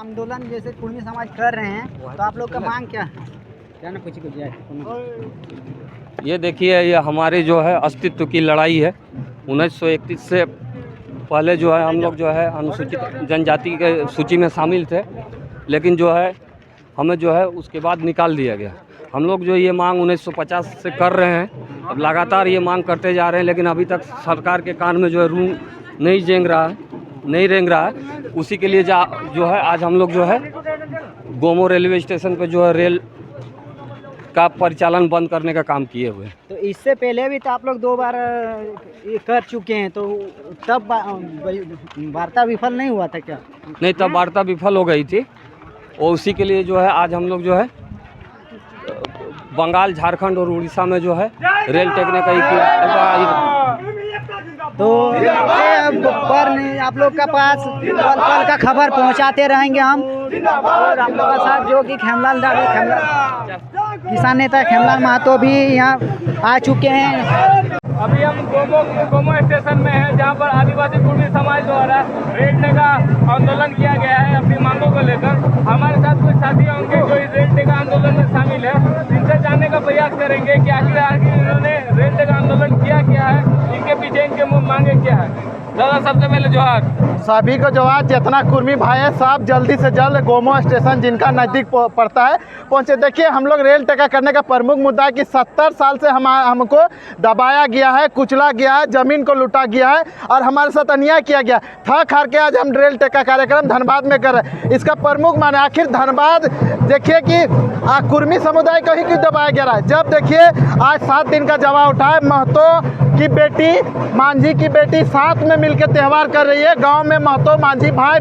आंदोलन जैसे कुर्मी समाज कर रहे हैं तो आप लोग का मांग क्या है? क्या ना कुछ ये देखिए, ये हमारी जो है अस्तित्व की लड़ाई है। 1931 से पहले जो है हम लोग जो है अनुसूचित जनजाति के सूची में शामिल थे, लेकिन जो है हमें जो है उसके बाद निकाल दिया गया। हम लोग जो ये मांग 1950 से कर रहे हैं, अब लगातार ये मांग करते जा रहे हैं, लेकिन अभी तक सरकार के कान में जो है रू नहीं रेंग रहा है। उसी के लिए जो है आज हम लोग जो है गोमो रेलवे स्टेशन पे जो है रेल का परिचालन बंद करने का काम किए हुए हैं। तो इससे पहले भी तो आप लोग 2 बार ये कर चुके हैं, तो तब वार्ता विफल नहीं हुआ था क्या? नहीं, तब वार्ता विफल हो गई थी और उसी के लिए जो है आज हम लोग जो है बंगाल, झारखंड और उड़ीसा में जो है रेल टेकने का तो पर नहीं आप लोग का पास पल का खबर पहुंचाते रहेंगे हम। और हम लोग के साथ जो कि किसान नेता खेमलाल महतो भी यहाँ आ चुके हैं। अभी हम गोमो स्टेशन में हैं, जहाँ पर आदिवासी कुर्मी समाज द्वारा रेल टेका आंदोलन किया गया है अपनी मांगों को लेकर। हमारे साथ कुछ साथी होंगे जो इस रेल टेका आंदोलन में शामिल है, इनसे जानने का प्रयास करेंगे कि आखिर इन्होंने रेल टेका आंदोलन किया है, इनके पीछे इनके मांगे क्या है। दादा, सबसे पहले जोहार। सभी को जोहार। जितना कुर्मी भाई है सब जल्दी से जल्द गोमो स्टेशन जिनका नज़दीक पड़ता है पहुँचे। देखिए, हम लोग रेल टेका करने का प्रमुख मुद्दा है कि 70 साल से हमको दबाया गया है, कुचला गया है, ज़मीन को लूटा गया है और हमारे साथ अन्याय किया गया। थक हार के आज हम रेल टेका कार्यक्रम धनबाद में कर रहे हैं। इसका प्रमुख माने आखिर धनबाद देखिए कि कुर्मी समुदाय को ही क्यों दबाया गया है। जब देखिए आज 7 दिन का जवाब उठा है, महतो की बेटी, मांझी की बेटी साथ में मिलकर त्यौहार कर रही है। गांव में महतो मांझी भाई,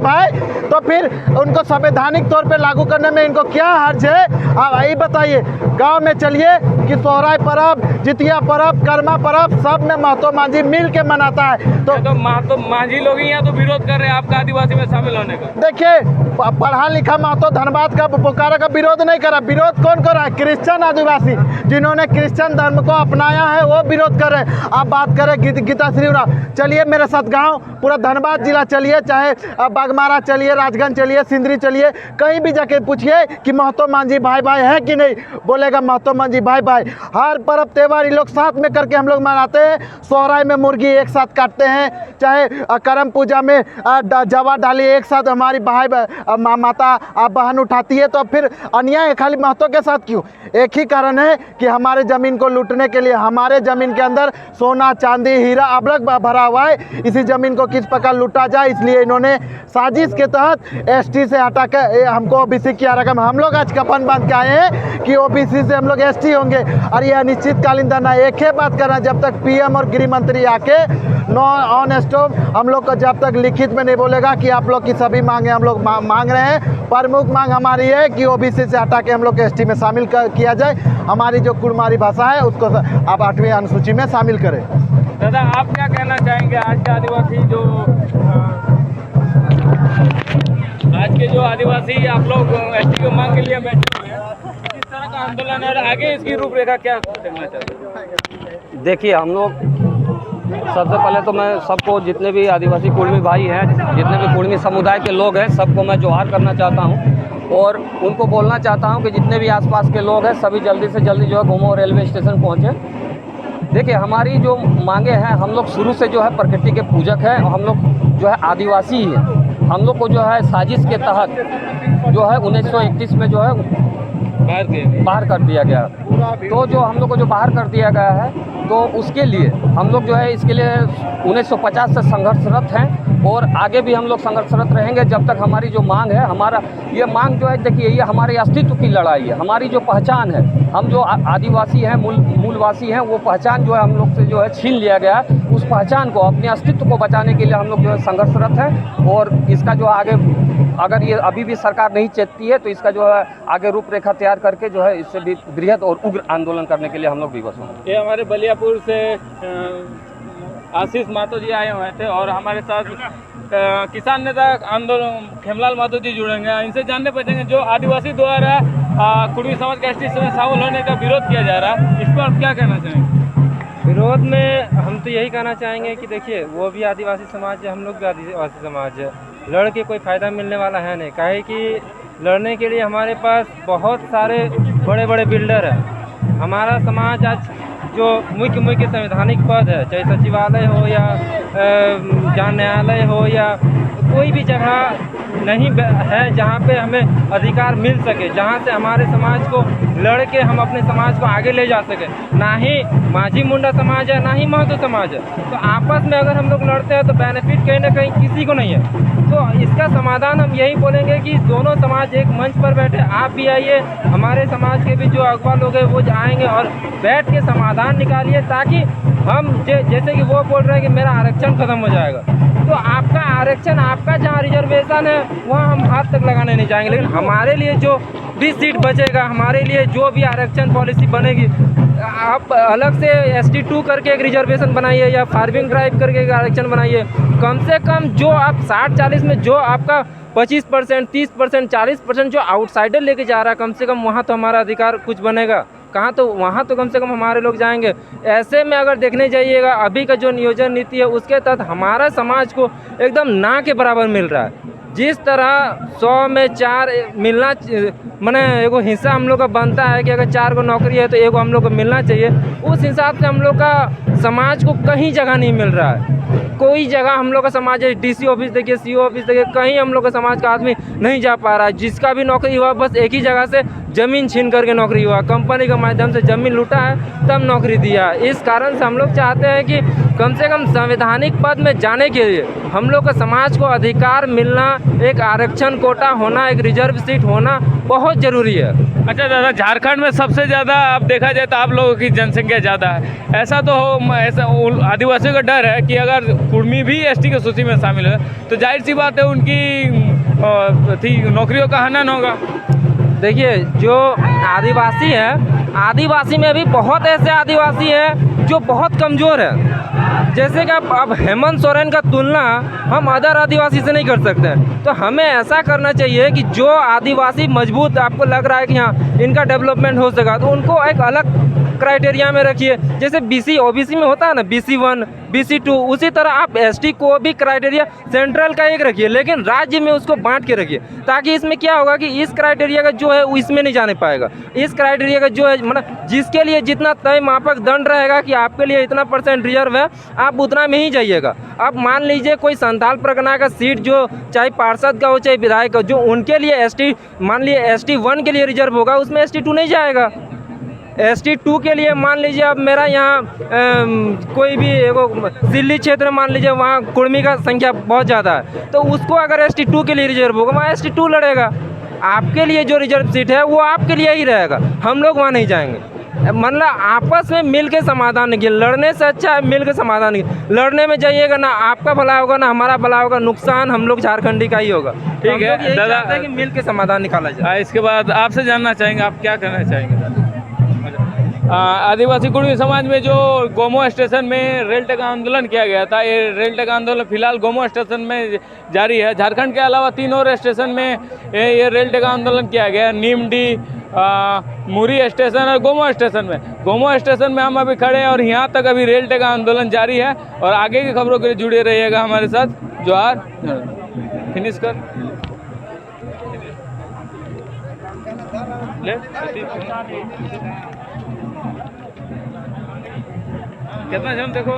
तो फिर उनको संवैधानिक तौर पे लागू करने में इनको क्या हर्ज है? आप यही बताइए। गांव में चलिए कि सोहराय पर्व, जितिया पर्व, कर्मा पर्व सब में महतो मांझी मिल के मनाता है। तो महतो मांझी लोग यहाँ तो विरोध कर रहे हैं आपका आदिवासी में शामिल होने का। देखिए, पढ़ा लिखा महतो धनबाद का, बोकारो का विरोध नहीं करा। विरोध कौन कर रहा है? क्रिश्चियन आदिवासी जिन्होंने क्रिश्चियन धर्म को अपनाया है वो विरोध कर रहे हैं। आप बात करें गीता श्री उरांव, चलिए मेरे साथ गांव पूरा धनबाद जिला चलिए, चाहे बागमारा चलिए, राजगंज चलिए, सिंदरी चलिए, कहीं भी जाके पूछिए कि महतो मांझी भाई है कि नहीं, बोलेगा महतो मांझी भाई। हर पर्व त्यौहार ये लोग साथ में करके हम लोग मनाते हैं। सोहराय में मुर्गी एक साथ काटते हैं, चाहे करम पूजा में जवा डाली एक साथ हमारी माता बहन उठाती है। तो फिर अन्याय खाली महतो के साथ क्यों? एक ही कारण है कि हमारे ज़मीन को लूटने के लिए, हमारे ज़मीन के अंदर सोना चांदी हीरा अबरक भरा हुआ है, इसी ज़मीन को किस प्रकार लूटा जाए, इसलिए इन्होंने साजिश के तहत एसटी से हटा कर हमको ओबीसी किया रकम। हम लोग आज कफन बांध के आए हैं कि ओबीसी से हम लोग एसटी होंगे और ये अनिश्चितकालीन धरना। एक ही बात करना, जब तक पीएम और गृह मंत्री आके नो ऑन स्टॉप हम लोग को जब तक लिखित में नहीं बोलेगा कि आप लोग की सभी मांगे हम लोग मांग रहे हैं। प्रमुख मांग हमारी है कि ओबीसी से हटा के हम लोग एसटी में शामिल किया जाए। हमारी जो कुड़मारी भाषा है उसको आप 8वीं अनुसूची में शामिल करें। दादा, आप क्या कहना चाहेंगे? आज के आदिवासी आप लोग एसटी को मांग के लिए बैठे हुए हैं, किस तरह का आंदोलन है और आगे इसकी रूपरेखा क्या देखना चाहते हैं? देखिए, हम लोग सबसे पहले तो मैं सबको, जितने भी आदिवासी कुर्मी भाई हैं, जितने भी कुर्मी समुदाय के लोग हैं, सबको मैं जोहार करना चाहता हूं और उनको बोलना चाहता हूं कि जितने भी आसपास के लोग हैं सभी जल्दी से जल्दी जो है गोमो रेलवे स्टेशन पहुंचे। देखिए, हमारी जो मांगे हैं, हम लोग शुरू से जो है प्रकृति के पूजक हैं और हम लोग जो है आदिवासी ही हैं। हम लोग को जो है साजिश के तहत जो है 1931 में जो है बाहर कर दिया गया। तो जो हम लोग को जो बाहर कर दिया गया है, तो उसके लिए हम लोग जो है इसके लिए 1950 से संघर्षरत हैं और आगे भी हम लोग संघर्षरत रहेंगे जब तक हमारी जो मांग है, हमारा ये मांग जो है, देखिए ये हमारे अस्तित्व की लड़ाई है। हमारी जो पहचान है, हम जो आदिवासी हैं, मूलवासी हैं, वो पहचान जो है हम लोग से जो है छीन लिया गया है। उस पहचान को, अपने अस्तित्व को बचाने के लिए हम लोग जो है संघर्षरत हैं और इसका जो आगे, अगर ये अभी भी सरकार नहीं चेतती है तो इसका जो है आगे रूपरेखा तैयार करके जो है इससे भी बृहद और उग्र आंदोलन करने के लिए हम लोग विवश होंगे। ये हमारे बलियापुर से आशीष महतो जी आए हुए थे और हमारे साथ किसान नेता आंदोलन खेमलाल महतो जी जुड़ेंगे। इनसे जानने पड़ेंगे जो आदिवासी द्वारा कुर्मी समाज के एसटी में शामिल होने का विरोध किया जा रहा है, इस पर आप क्या कहना चाहेंगे? विरोध में हम तो यही कहना चाहेंगे कि देखिए, वो भी आदिवासी समाज है, हम लोग भी आदिवासी समाज है। लड़ के कोई फ़ायदा मिलने वाला है नहीं। काहे कि लड़ने के लिए हमारे पास बहुत सारे बड़े बड़े बिल्डर हैं। हमारा समाज आज जो मुख्य संवैधानिक पद है, चाहे सचिवालय हो या जहाँ न्यायालय हो या कोई भी जगह नहीं है जहाँ पे हमें अधिकार मिल सके, जहाँ से हमारे समाज को लड़ के हम अपने समाज को आगे ले जा सके। ना ही माझी मुंडा समाज है, ना ही महतो समाज है। तो आपस में अगर हम लोग लड़ते हैं तो बेनिफिट कहीं ना कहीं किसी को नहीं है। तो इसका समाधान हम यही बोलेंगे कि दोनों समाज एक मंच पर बैठे, आप भी आइए, हमारे समाज के भी जो अगवा लोग हैं वो आएंगे और बैठ के समाधान निकालिए, ताकि हम जैसे कि वो बोल रहे हैं कि मेरा आरक्षण खत्म हो जाएगा, तो आपका आरक्षण, आपका जहाँ रिजर्वेशन है वहाँ हम हाथ तक लगाने नहीं जाएंगे। लेकिन हमारे लिए जो भी सीट बचेगा, हमारे लिए जो भी आरक्षण पॉलिसी बनेगी, आप अलग से ST2 करके एक रिजर्वेशन बनाइए या फार्मिंग ड्राइव करके एक आरक्षण बनाइए। कम से कम जो आप 60-40 में जो आपका 25%, 30%, 40% जो आउटसाइडर लेके जा रहा है, कम से कम वहाँ तो हमारा अधिकार कुछ बनेगा। कहाँ तो वहाँ तो कम से कम हमारे लोग जाएंगे। ऐसे में अगर देखने जाइएगा अभी का जो नियोजन नीति है उसके तहत हमारा समाज को एकदम ना के बराबर मिल रहा है। जिस तरह 100 में 4 मिलना, माने एगो हिस्सा हम लोग का बनता है कि अगर 4 को नौकरी है तो एगो हम लोग को मिलना चाहिए, उस हिसाब से हम लोग का समाज को कहीं जगह नहीं मिल रहा है। कोई जगह हम लोग का समाज है, DC ऑफिस देखिए, CO ऑफिस देखिए, कहीं हम लोग का समाज का आदमी नहीं जा पा रहा है। जिसका भी नौकरी हुआ बस एक ही जगह से ज़मीन छीन करके नौकरी हुआ, कंपनी के माध्यम से ज़मीन लूटा है तब नौकरी दिया। इस कारण से हम लोग चाहते हैं कि कम से कम संवैधानिक पद में जाने के लिए हम लोग का समाज को अधिकार मिलना, एक आरक्षण कोटा होना, एक रिजर्व सीट होना बहुत ज़रूरी है। अच्छा दादा, झारखंड में सबसे ज़्यादा अब देखा जाए तो आप लोगों की जनसंख्या ज़्यादा है, ऐसा तो हो, ऐसा आदिवासियों का डर है कि अगर कुर्मी भी ST की सूची में शामिल है तो जाहिर सी बात है उनकी नौकरियों का हनन होगा। देखिए, जो आदिवासी है, आदिवासी में भी बहुत ऐसे आदिवासी हैं जो बहुत कमज़ोर है। जैसे कि अब हेमंत सोरेन का तुलना हम अदर आदिवासी से नहीं कर सकते। तो हमें ऐसा करना चाहिए कि जो आदिवासी मजबूत आपको लग रहा है कि हाँ इनका डेवलपमेंट हो सका, तो उनको एक अलग क्राइटेरिया में रखिए। जैसे BC OBC में होता है ना, BC1, BC2, उसी तरह आप ST को भी क्राइटेरिया सेंट्रल का एक रखिए, लेकिन राज्य में उसको बांट के रखिए, ताकि इसमें क्या होगा कि इस क्राइटेरिया का जो है वो इसमें नहीं जाने पाएगा। इस क्राइटेरिया का जो है मतलब जिसके लिए जितना तय मापक दंड रहेगा कि आपके लिए इतना % रिजर्व है, आप उतना में ही जाइएगा। अब मान लीजिए कोई संथाल परगना का सीट जो चाहे पार्षद का हो चाहे विधायक का, जो उनके लिए ST, मान लीजिए ST1 के लिए रिजर्व होगा, उसमें ST2 नहीं जाएगा। ST2 के लिए मान लीजिए अब मेरा यहाँ कोई भी एगो दिल्ली क्षेत्र मान लीजिए वहाँ कुर्मी का संख्या बहुत ज़्यादा है, तो उसको अगर ST2 के लिए रिजर्व होगा वहाँ ST2 लड़ेगा। आपके लिए जो रिजर्व सीट है वो आपके लिए ही रहेगा, हम लोग वहाँ नहीं जाएंगे। मतलब आपस में मिल के समाधान निकालिए, लड़ने से अच्छा है मिल के समाधान निकालिए। लड़ने में जाइएगा ना आपका भला होगा ना हमारा भला होगा, नुकसान हम लोग झारखंडी का ही होगा। ठीक है दादा, कि मिल के समाधान निकाला जाए। इसके बाद आपसे जानना चाहेंगे, आप क्या कहना चाहेंगे? आदिवासी कुर्मी समाज में जो गोमो स्टेशन में रेल टेका आंदोलन किया गया था, ये रेल टेका आंदोलन फिलहाल गोमो स्टेशन में जारी है। झारखंड के अलावा 3 और स्टेशन में ये रेल टेका आंदोलन किया गया है, नीमडी, मुरी स्टेशन और गोमो स्टेशन में। गोमो स्टेशन में हम अभी खड़े हैं और यहाँ तक अभी रेल टेका आंदोलन जारी है। और आगे की खबरों के लिए जुड़े रहिएगा हमारे साथ। जोहार। फिनिश कर ले कितना जन देखो।